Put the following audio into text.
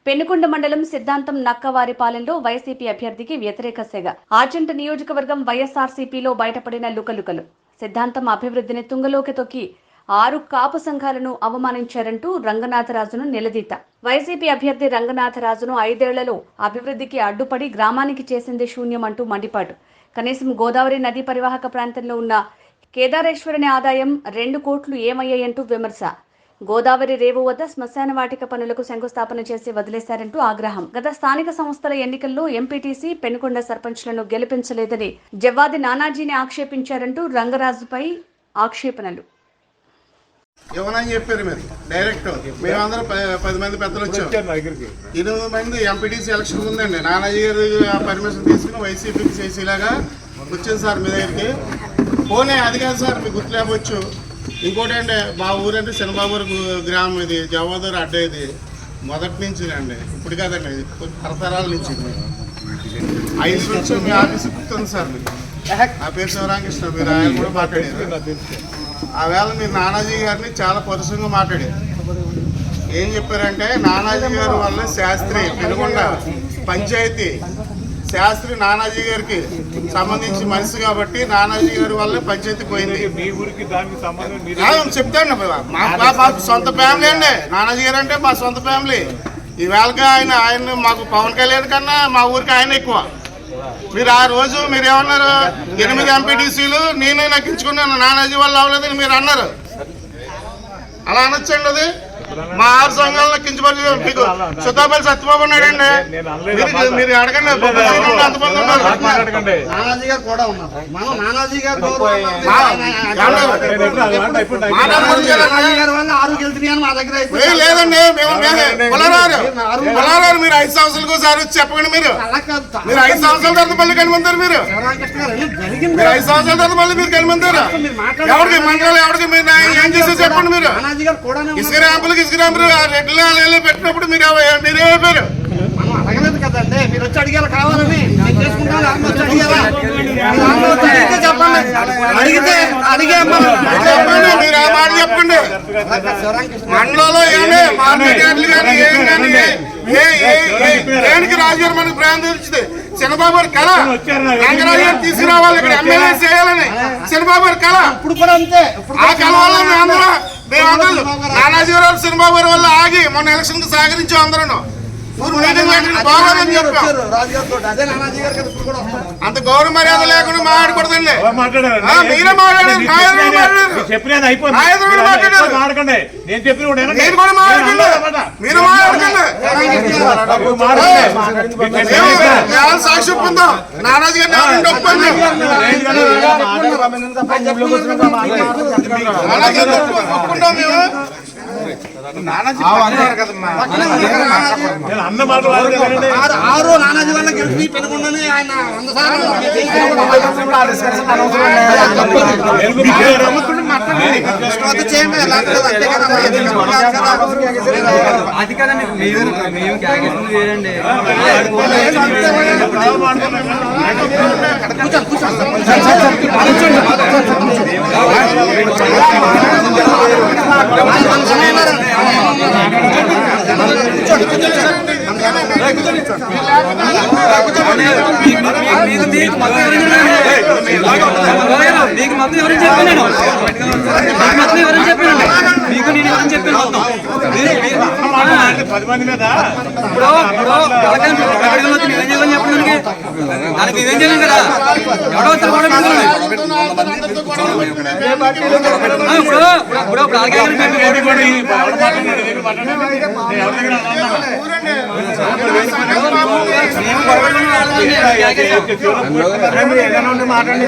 పెనుకొండ మండలం సిద్ధాంతం నక్కవారిపాలెంలో వైసీపీ అభ్యర్థికి వ్యతిరేక సెగ. ఆచంట నియోజకవర్గం వైఎస్ఆర్సీపీలో బయటపడిన లుకలుకలు. సిద్ధాంతం అభివృద్ధిని తుంగలోకి తొక్కి 6 కాపు సంఘాలను అవమానించారంటూ రంగనాథరాజును నిలదీత. వైసీపీ అభ్యర్థి రంగనాథరాజును 5 ఏళ్లలో అభివృద్ధికి అడ్డుపడి గ్రామానికి చేసింది శూన్యమంటూ మండిపాటు. కనీసం గోదావరి నదీ పరివాహక ప్రాంతంలో ఉన్న కేదారేశ్వరుని ఆదాయం 2 కోట్లు ఏమయ్యాయంటూ విమర్శ. గోదావరి రేవు వద్ద శ్మశాన వాటిక పనులకు శంకుస్థాపన చేసి వదిలేశారంటూ ఆగ్రహం. గత స్థానిక సంస్థల ఎన్నికల్లో ఎంపీటీసీ పెనుకొండ సర్పంచ్లను గెలిపించలేదని జవ్వాది నానాజీని ఆక్షేపించారంటూ రంగరాజుపై ఆక్షేపణలు. ఇవ్వనని చెప్పారు మీరు డైరెక్ట్. మేమందరం 10 మంది పెద్దలు వచ్చాం. 8 మంది ఎంపీటీసీ ఎలక్షన్ ఉందండి. నానాజీ గారు పర్మిషన్ తీసుకుని వైసీపీకి చేసేలాగా వచ్చింది సార్ మీ దగ్గరికి. పోనీ అది కాదు సార్, మీకు గుర్తు లేకపోవచ్చు. ఇంకోటి అంటే మా ఊరంటే శనబాబు గ్రామం, ఇది జవాదూరు అడ్డ. ఇది మొదటి నుంచి అండి, ఇప్పుడు కాదండి, తరతరాల నుంచి. 5 నుంచి మీ ఆఫీస్కి గుర్తుంది సార్. మీకు ఆ పేరు శివరామకృష్ణ, మీరు ఆయన కూడా మాట్లాడారు. ఆ వేళ మీరు నానాజీ గారిని చాలా పరుషంగా మాట్లాడారు. ఏం చెప్పారంటే నానాజీ గారి వల్ల శాస్త్రి పెనుకొండ పంచాయతీ శాస్త్రి నానాజీ గారికి సంబంధించి మనిషి కాబట్టి నానాజీ గారి వల్ల పంచాయతీ పోయింది. చెప్తాను, మా సొంత ఫ్యామిలీ అండి. నానాజీ గారు అంటే మా సొంత ఫ్యామిలీ. ఈ వేళకి ఆయన మాకు పవన్ కళ్యాణ్ కన్నా మా ఊరికి ఆయన ఎక్కువ. మీరు ఆ రోజు మీరు ఏమన్నారు, 8 ఎంపీటీసీలు నేనే నక్కించుకున్నాను, నానాజీ వల్ల అవ్వలేదని మీరు అన్నారు. అలా అనొచ్చండి. అది మా 6 సంఘాలను కించపరిచి మీకు సుతాపల్లి సత్యబాబు ఉన్నాడండి. మీరు అడగండి, అంతమంది ఉన్నారు. లేదండి, పొలారారు మీరు 5 సంవత్సరాలకు ఒకసారి వచ్చి చెప్పండి. మీరు 5 సంవత్సరాల తర్వాత మళ్ళీ కనిమంటారు. మీరు 5 సంవత్సరాల తర్వాత మళ్ళీ మీరు కనిమంటారు. ఎవరికి మండలం ఎవరికి మీరు ఏం చేసి చెప్పండి. మీరు ఇసుక ర్యాంపులకి రెడ్లు పెట్టినప్పుడు మీరేమైపోయారు? అడగలేదు కదండి, మీరు వచ్చి అడిగేలా కావాలని మీరు ఆ మాట చెప్పండి. మండలంలో ఏమే మార్కెట్లు కానీ ఏం కానీ దేనికి రాజుగారు మనకు ప్రాణం తెలిసింది. చంద్రబాబు గారి కళ రంగరాజు గారు తీసుకురావాలి, ఇక్కడ ఎమ్మెల్యే చేయాలని చంద్రబాబు గారి కళ. ఇప్పుడు కూడా అంతే. ఆ కళ వల్ల మేమందరూ నానాజీ గారు చంద్రబాబు గారి వల్ల ఆగి మొన్న ఎలక్షన్ కి సహకరించాం. అందరూ బాగోదని చెప్పాం. అంత గౌరవ మర్యాద లేకుండా మాట్లాడకూడదండి. మీరే మాట్లాడారు, మీరు కూడా మాట్లాడండి. మీరు మాట్లాడకండి. సాక్షి ఒప్పుకుందాం. నానాజీ గారిని ఒప్పుకోండి. ఒప్పుకుంటాం మేము. నానాజీ వల్ల గెలిచి పెనుకొండని ఆయన 100 సార్లు అది కదా మేము క్యాగేస్తుంది వేరండి. మీకు మొత్తం ఎవరైనా చెప్పాను, మీకు నేను ఎవరైనా చెప్పాను. చెప్పండి దానికి మేమేం చేయలేం కదా. ఎవడో మాట్లాడండి.